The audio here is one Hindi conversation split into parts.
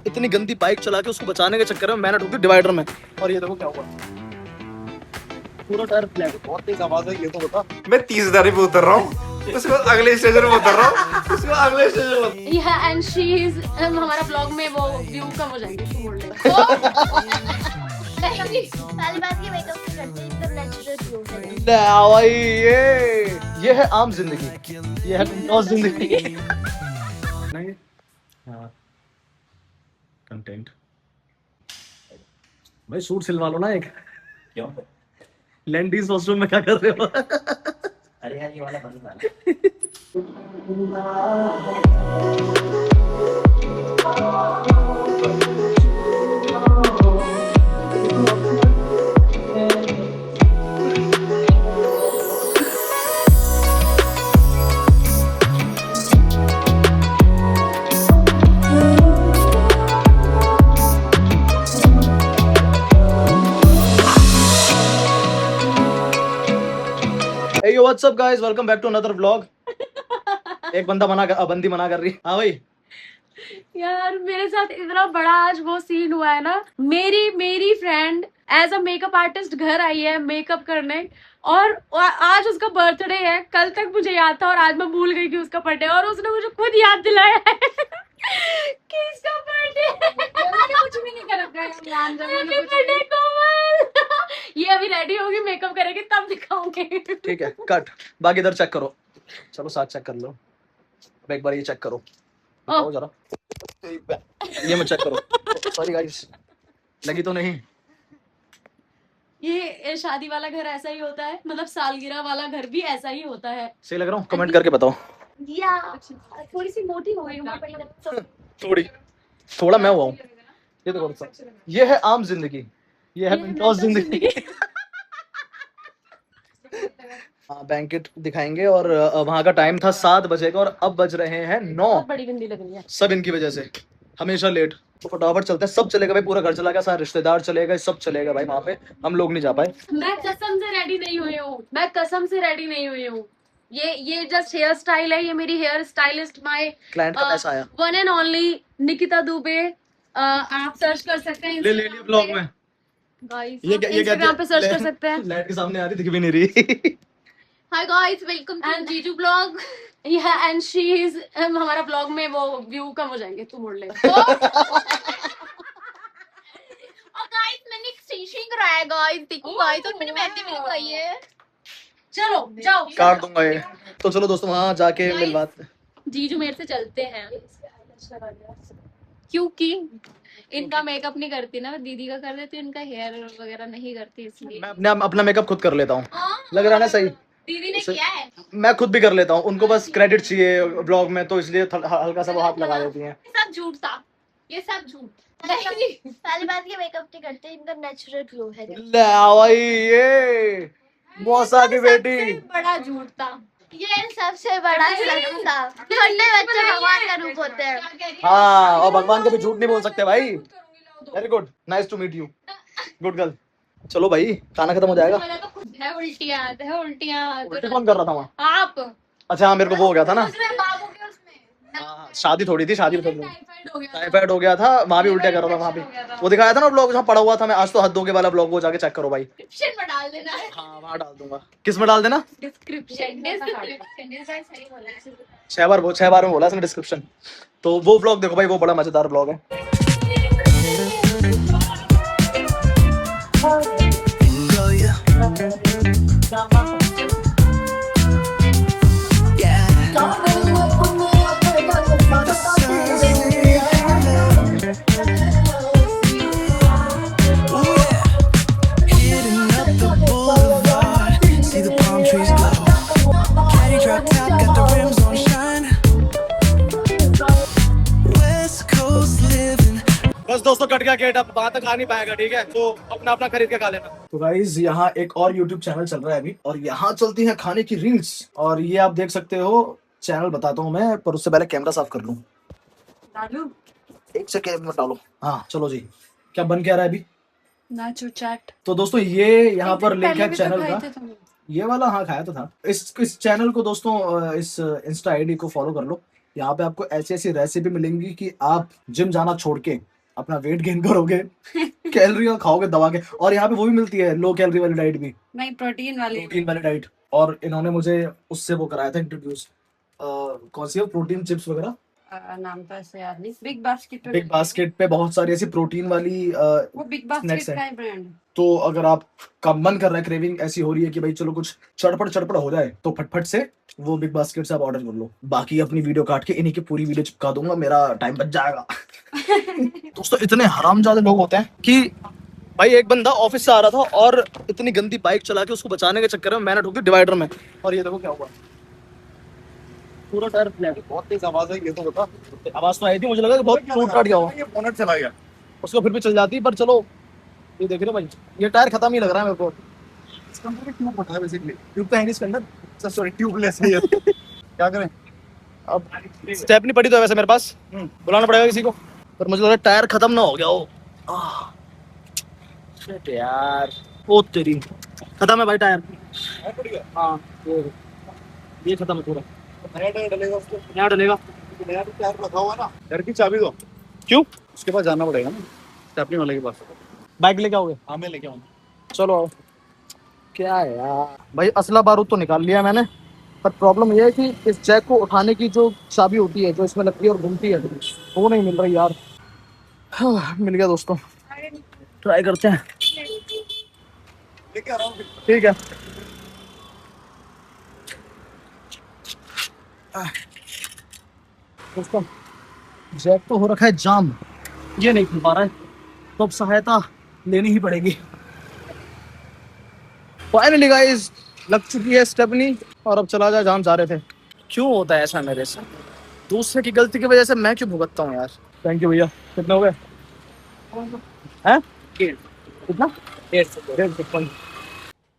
इतनी गंदी बाइक चला के उसको बचाने के चक्कर में मैंने ठोक दी डिवाइडर में, और ये देखो क्या हुआ, पूरा टायर फ्लैट। बहुत तेज आवाज है, ये तो बता। मैं 30,000 पे उतर रहा हूँ, उसके बाद अगले स्टेशन पे उतर रहा हूँ, उसके बाद अगले स्टेशन पे। Yeah, and she is हमारा ब्लॉग में वो व्यू कम हो जाएंगे इसको मोड़ ले। पहली बात ये मेकअप नहीं करते, एकदम नेचुरल ग्लो है। भाई ये है आम जिंदगी, ये है बिंदास जिंदगी। नहीं हाँ कंटेंट भाई, सूट सिलवा लो ना एक। क्यों? लैंडीज वॉशरूम में क्या कर रहे हो? अरे यार ये वाला बंद वाला। Hey yo, what's up guys? Welcome back to another vlog. एक बंदी मना कर रही। हाँ भाई यार मेरे साथ इतना बड़ा आज वो सीन हुआ है ना, मेरी friend as a makeup artist घर आई है मेकअप करने, और आज उसका बर्थडे है। कल तक मुझे याद था और आज मैं भूल गई कि उसका बर्थडे, और उसने मुझे खुद याद दिलाया है कि इसका बर्थडे है। मैंने कुछ भी नहीं कर रखा है। हैप्पी बर्थडे कोमल। ये अभी रेडी होगी, मेकअप करेगी तब दिखाऊंगी। ठीक है कट। बाकी इधर चेक करो, चलो साथ चेक कर लो। अब एक बार ये चेक करो, दिखाओ जरा। ये मत चेक करो। सॉरी गाइस, लगी तो नहीं। ये शादी वाला घर ऐसा ही होता है, मतलब सालगिरह वाला घर भी ऐसा ही होता है। सही लग रहा हूँ? कमेंट करके बताओ। या थोड़ी सी मोटी हो गई हूँ थोड़ा मैं हुआ हूँ। ये तो ये है आम जिंदगी, ये है बिंदास जिंदगी। हाँ बैंकेट दिखाएंगे, और वहाँ का टाइम था 7 बजे का और अब बज रहे हैं 9। बहुत बड़ी गंदी लग रही है। सब इनकी वजह से, हमेशा लेट। तो फटाफट चलते हैं, सब चलेगा भाई, पूरा घर चला गया, सारे रिश्तेदार चले गए, सब चलेगा भाई वहाँ पे, हम लोग नहीं जा पाए। मैं कसम से रेडी नहीं हुई हूँ, मैं कसम से रेडी नहीं हुई हूँ। ये जस्ट हेयर स्टाइल है, ये मेरी हेयर स्टाइलिस्ट माय क्लाइंट का पैसा आया। One and only Nikita Dubey. आप सर्च कर सकते हैं ले लिया ब्लॉग में गाइस, ये इंस्टाग्राम पे सर्च कर सकते हैं। लाइट के सामने आ रही, दिख भी नहीं रही। हाय गाइस, वेलकम टू जीजू blog. yeah, and she is हमारा ब्लॉग में वो व्यू कम हो जाएंगे, तू मोड़ ले। और गाइस मैंने एक्सटेंशन कराया गाइस, देखो गाइस, और मैंने मेहंदी भी लगाई है। चलो जाओ, काट दूंगा ये। तो चलो दोस्तों वहाँ जाके मिलवाते। जीजू मेरे से चलते हैं, क्योंकि इनका मेकअप नहीं करती ना, दीदी का कर देती, इनका हेयर वगैरह नहीं करती, इसलिए मैं अपना मेकअप खुद कर लेता हूँ। लग रहा है ना सही? दीदी ने किया है। मैं खुद भी कर लेता हूँ, उनको बस क्रेडिट चाहिए ब्लॉग में, तो इसलिए हल्का सा वो हाथ लगा देती हैं। सब झूठ था, ये सब झूठ। पहली बात ये मेकअप नहीं करते, एकदम नेचुरल ग्लो है। ले भाई ये मौसा की बेटी। बड़ा झूठ था ये सबसे बड़ा सच था। छोटे बच्चे भगवान का रूप होते हैं। हाँ, और भगवान कभी झूठ नहीं बोल सकते भाई। Very good, nice to meet you, good girl. चलो भाई खाना खत्म हो जाएगा। है उल्टियाँ, है उल्टियाँ। उल्टी कौन कर रहा था वहाँ? आप। अच्छा हाँ, मेरे को वो हो गया था ना। बाबू के उसमें हाँ, शादी थोड़ी थी, शादी में टाइफाइड हो गया था। टाइफाइड हो गया था, वहाँ भी उल्टिया कर रहा था वहाँ भी। वो दिखाया था ना ब्लॉग जहाँ पड़ा हुआ था मैं, आज तो हद के वाला ब्लॉग, वो जाके चेक करो भाई। डिस्क्रिप्शन में डाल देना है। हाँ वहाँ डाल दूंगा। किस में डाल देना? डिस्क्रिप्शन। 6 बार में बोला इसने डिस्क्रिप्शन। तो वो ब्लॉग देखो भाई, वो बड़ा मजेदार ब्लॉग है। बस दोस्तों कट गया गेट, अब वहां तक आ नहीं पाएगा, ठीक है? तो अपना अपना खरीद के खा लेना। तो गाइज यहाँ एक और YouTube चैनल चल रहा है अभी, और यहाँ चलती है खाने की रील्स, और ये आप देख सकते हो। चैनल बताता हूँ मैं, पर उससे पहले कैमरा साफ कर लूँ। एक सेकेंड में डालो। हाँ चलो जी, क्या बन क्या रहा है अभी? नाचो चैट। तो दोस्तों ये यहाँ पर लिंक है चैनल का, ये वाला। हाँ खाया तो था। इस चैनल को दोस्तों, इस इंस्टा आईडी को फॉलो कर लो, यहाँ पे आपको ऐसी ऐसी रेसिपी मिलेंगी कि आप जिम जाना छोड़ के अपना वेट गेन करोगे, कैलोरी खाओगे दबा के। और यहाँ पे वो भी मिलती है लो कैलोरी वाली डाइट भी, नहीं, प्रोटीन वाली। प्रोटीन वाली डाइट। और इन्होंने मुझे उससे वो कराया था इंट्रोड्यूस, कौन सी है, प्रोटीन चिप्स वगैरह। नाम तो ऐसे याद नहीं। बिग बास्केट पे, बिग बास्केट पे बहुत सारी ऐसी प्रोटीन वाली वो बिग बास्केट snacks है। का ही ब्रांड। तो अगर आपका मन कर रहा है, क्रेविंग ऐसी हो रही है कि भाई चलो कुछ चटपट हो जाए, तो फटफट से वो बिग बास्केट से आप ऑर्डर कर लो। बाकी अपनी वीडियो काट के इन्हीं की पूरी वीडियो चिपका दूंगा, मेरा टाइम बच जाएगा। दोस्तों इतने हरामजादे लोग होते हैं कि भाई एक बंदा ऑफिस से आ रहा था और इतनी गंदी बाइक चला के उसको बचाने के चक्कर में मैंने ठोक दी डिवाइडर में, और ये देखो क्या हुआ, पूरा टायर फ्लैट। बहुत तेज आवाज है, ये तो बता। आवाज तो आई थी, मुझे लगा कि बहुत टूट टाट गया हो, ये बोनट चला गया। उसको फिर भी चल जाती, पर चलो ये देख रहे हो भाई, ये टायर खत्म ही लग रहा है मेरे को। इसका मतलब ट्यूब होता है बेसिकली। ट्यूब तो है नहीं इसके अंदर। सॉरी, ट्यूबलेस है ये। क्या करें अब स्टेप नहीं पड़ी तो वैसे मेरे पास बुलाना पड़ेगा किसी को, पर मुझे लग रहा है टायर खत्म ना हो गया हो। शिट यार, ओ तेरी, खत्म है भाई टायर। हाँ ये खत्म है पूरा। नया टायर डलेगा उसको, यहाँ डलेगा। नया तो टायर रखा हुआ है ना। घर की चाबी दो। क्यों? उसके पास जाना पड़ेगा ना, स्टेपनी वाले के पास। बाइक लेके आओगे? हाँ मैं लेके आऊंगा। चलो आओ। क्या है यार भाई, असला बारूद तो निकाल लिया मैंने, पर प्रॉब्लम ये है कि इस जैक को उठाने की जो चाबी होती है, जो इसमें लगती है और घूमती है, वो नहीं मिल रही यार। हाँ, मिल गया दोस्तों, ट्राई करते हैं। लेके आ रहा हूँ। ठीक है। दोस्तों जैक तो हो रखा है जाम, ये नहीं खुल पा रहा है, तो अब सहायता लेनी ही पड़ेगी। फाइनली गाइस लग चुकी है स्टेपनी, और अब चला जाए जहाँ जा रहे थे। क्यों होता है ऐसा मेरे से, दूसरे की गलती की वजह से मैं क्यों भुगतता हूँ यार। थैंक यू भैया। कितने हो गए हैं? कितना? 150।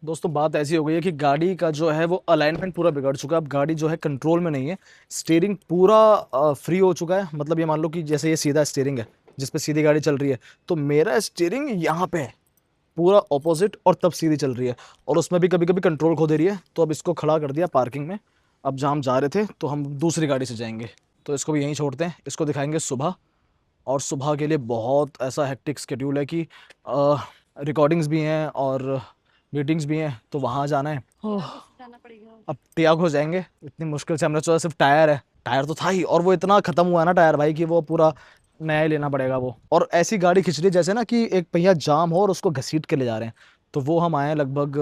दोस्तों बात ऐसी हो गई है कि गाड़ी का जो है वो अलाइनमेंट पूरा बिगड़ चुका है। अब गाड़ी जो है कंट्रोल में नहीं है, स्टीयरिंग पूरा फ्री हो चुका है। मतलब ये मान लो कि जैसे ये सीधा स्टीयरिंग है जिस पे सीधी गाड़ी चल रही है, तो मेरा स्टीयरिंग यहाँ पे है पूरा ऑपोजिट, और तब सीधी चल रही है, और उसमें भी कभी कभी कंट्रोल खो दे रही है। तो अब इसको खड़ा कर दिया पार्किंग में। अब जहाँ हम जा रहे थे तो हम दूसरी गाड़ी से जाएंगे, तो इसको भी यहीं छोड़ते हैं। इसको दिखाएंगे सुबह, और सुबह के लिए बहुत ऐसा हेक्टिक शेड्यूल है कि रिकॉर्डिंग्स भी हैं और मीटिंग्स भी हैं, तो वहाँ जाना है। जाना पड़ेगा। अब त्याग हो जाएंगे, इतनी मुश्किल से हमने सोचा सिर्फ टायर है, टायर तो था ही, और वो इतना ख़त्म हुआ ना टायर भाई कि वो पूरा नया ही लेना पड़ेगा वो। और ऐसी गाड़ी खिंच रही है जैसे ना कि एक पहिया जाम हो और उसको घसीट के ले जा रहे हैं। तो वो हम आए लगभग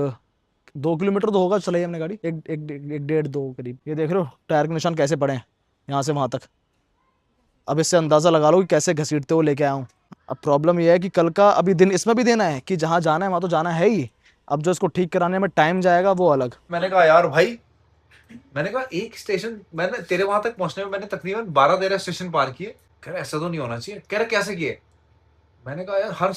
2 किलोमीटर तो होगा चलाई हमने गाड़ी, एक डेढ़ 2 करीब। ये देख रहे हो टायर के निशान कैसे पड़े हैं यहाँ से वहाँ तक। अब इससे अंदाज़ा लगा लो कि कैसे घसीटते हुए लेके आया हूँ। अब प्रॉब्लम यह है कि कल का अभी दिन इसमें भी देना है कि जहाँ जाना है वहाँ तो जाना है ही। अब जो इसको ठीक कराने में टाइम जाएगा वो अलग। मैंने कहा यार भाई, मैंने कहा एक स्टेशन, मैंने तेरे वहां तक पहुंचने में मैंने तकरीबन 12-13 स्टेशन पार किए। कह रहा ऐसा तो नहीं होना चाहिए। कह रहा कैसे किए? मैंने कहा यार हर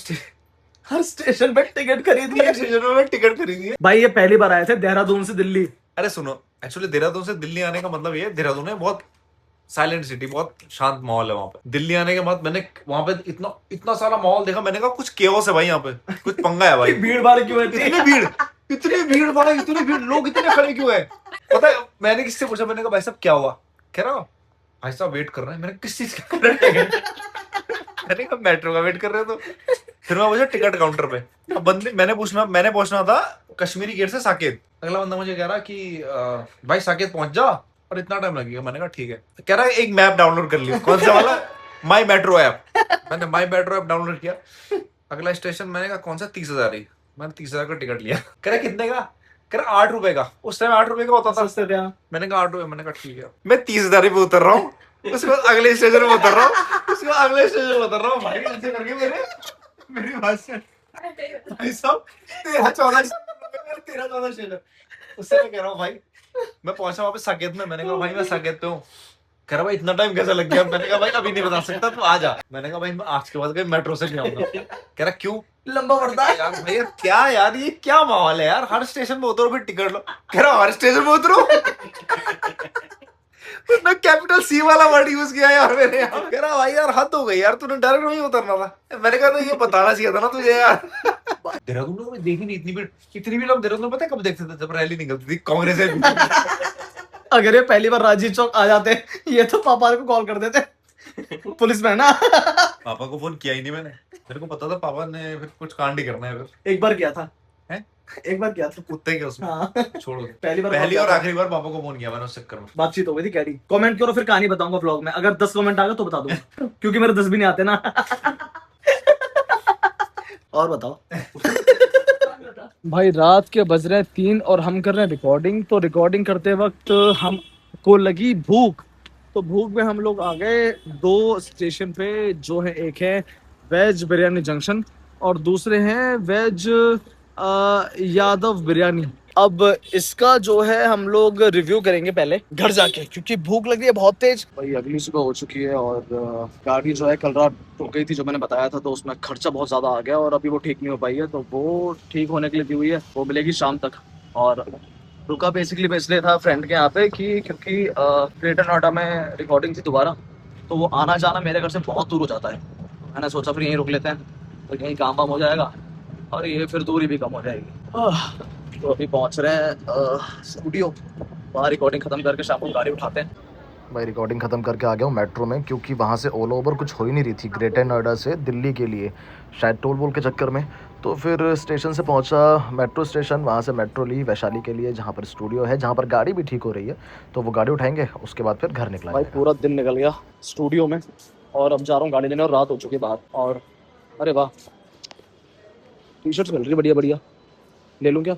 स्टेशन पे टिकट खरीद लिया। स्टेशन में टिकट खरीदी है। भाई ये पहली बार आए थे देहरादून से दिल्ली। अरे सुनो, एक्चुअली देहरादून से दिल्ली आने का मतलब ये है, देहरादून है बहुत साइलेंट सिटी, बहुत शांत माहौल है वहाँ पे। दिल्ली आने के बाद मैंने वहाँ पे इतना सारा माहौल देखा। मैंने कहा कुछ केओस है भाई, यहाँ पे कुछ पंगा है भाई। भीड़ भाड़ क्यों है? इतनी भीड़ भाई, इतनी भीड़, लोग इतने खड़े क्यों है? पता है मैंने किससे पूछा, मैंने कहा भाई साहब क्या हुआ? कह रहा भाई साहब वेट कर रहे हैं। मैंने किस चीज का कर रहे हैं? मैंने कहा मेट्रो का वेट कर रहे हो। तो फिर मैं पूछा टिकट काउंटर पे। अब बंदे मैंने पहुंचना था कश्मीरी गेट से साकेत। अगला बंदा मुझे कह रहा कि भाई साकेत पहुंच जा और इतना टाइम लगेगा। मैंने कहा ठीक है। कह रहा है एक मैप डाउनलोड कर लियो। कौन सा वाला? माई मेट्रो ऐप। मैंने माई मेट्रो ऐप डाउनलोड किया। अगला स्टेशन मैंने कहा कौन सा? 30,000 ही। मैंने 30,000 का टिकट लिया। कह रहा कितने का? कह रहा 8 रुपए का। उस टाइम 8 रुपए का होता था। मैंने कहा 8 रुपए। मैंने कहा ठीक है। मैं 30,000 पे उतर रहा हूँ, उसके बाद अगले स्टेशन में उतर रहा हूँ, उसके बाद अगले स्टेशन में उतर रहा हूँ। भाई ऐसे करके मेरी बात सुन भाई साहब, 13-14 स्टेशन। उससे मैं कह रहा हूँ भाई, मैं पहुंचा वहां पे साकेत में। मैंने कहा भाई मैं साकेत पे हूँ। कह रहा भाई इतना टाइम कैसे लग गया? मैंने कहा भाई अभी नहीं बता सकता, तू आ जा। मैंने कहा भाई मैं आज के बाद कहीं मेट्रो से नहीं आऊंगा। कह रहा क्यों? लंबा पड़ता है यार। भाई क्या यार, ये क्या माहौल है यार? हर स्टेशन पे उतरो फिर टिकट लो। कह रहा हर स्टेशन पे उतरो। उसने कैपिटल सी वाला वर्ड यूज किया यार मेरे यहाँ। कह रहा भाई यार हद हो गई यार, तूने डायरेक्ट वहीं उतरना था। मैंने कहा तो ये बताना चाहिए था ना तुझे यार। देहरादून में देखी नहीं इतनी भीड़। इतनी भीड़ हम देहरादून में पता है कब देखते थे? जब रैली निकलती थी कांग्रेस। अगर ये पहली बार राजीव चौक आ जाते ये तो पापा को कॉल कर देते पुलिस में ना। पापा को फोन किया ही नहीं मैंने, मेरे को पता था पापा ने फिर कुछ कांड ही करना है फिर। एक बार किया था हैं? एक बार किया था कुत्ते के उसमें हाँ। छोड़ो। पहली बार पहली call और किया था। आखिरी बार पापा को फोन किया मैंने उस चक्कर में। बातचीत हो गई थी कैडी। कमेंट करो फिर कहानी बताऊंगा व्लॉग में, अगर 10 कमेंट आ गए तो बता दूंगा क्योंकि मेरे 10 भी नहीं आते ना। और बताओ भाई, रात के बज रहे हैं 3 और हम कर रहे हैं रिकॉर्डिंग। तो रिकॉर्डिंग करते वक्त हमको लगी भूख, तो भूख में हम लोग आ गए 2 स्टेशन पे, जो है एक है वेज बिरयानी जंक्शन और दूसरे हैं वेज यादव बिरयानी। अब इसका जो है हम लोग रिव्यू करेंगे पहले घर जाके, क्योंकि भूख लग रही है बहुत तेज। भाई अगली सुबह हो चुकी है और गाड़ी जो है कल रात रुक गई थी, जो मैंने बताया था, तो उसमें खर्चा बहुत ज़्यादा आ गया और अभी वो ठीक नहीं हो पाई है, तो वो ठीक होने के लिए दी हुई है, वो मिलेगी शाम तक। और रुका बेसिकली मैं इसलिए था फ्रेंड के यहाँ पे कि क्योंकि ग्रेटर नोएडा में रिकॉर्डिंग थी दोबारा, तो वो आना जाना मेरे घर से बहुत दूर हो जाता है। मैंने सोचा फिर यहीं रुक लेते हैं, तो यहीं काम वाम हो जाएगा और ये फिर दूरी भी कम हो जाएगी। तो अभी पहुंच रहे हैं स्टूडियो, वहाँ रिकॉर्डिंग खत्म करके शाम को गाड़ी उठाते हैं। भाई रिकॉर्डिंग खत्म करके आ गया हूँ मेट्रो में, क्योंकि वहाँ से ओला उबर कुछ हो ही नहीं रही थी ग्रेटर नोएडा से दिल्ली के लिए, शायद टोल वोल के चक्कर में। तो फिर स्टेशन से पहुँचा मेट्रो स्टेशन, वहाँ से मेट्रो ली वैशाली के लिए, जहाँ पर स्टूडियो है, जहाँ पर गाड़ी भी ठीक हो रही है, तो वो गाड़ी उठाएंगे, उसके बाद फिर घर निकला। भाई पूरा दिन निकल गया स्टूडियो में और अब जा रहा हूँ गाड़ी लेने और रात हो चुकी है बाहर। और अरे वाह, टी शर्ट्स मिल रही है बढ़िया बढ़िया, ले लूँ क्या?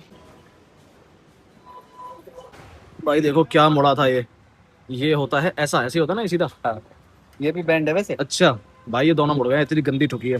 भाई देखो क्या मुड़ा था ये होता है ऐसा, ऐसे ही होता है ना, सीधा। ये भी बैंड है वैसे। अच्छा भाई ये दोनों मुड़ गए, इतनी गंदी ठुकी है।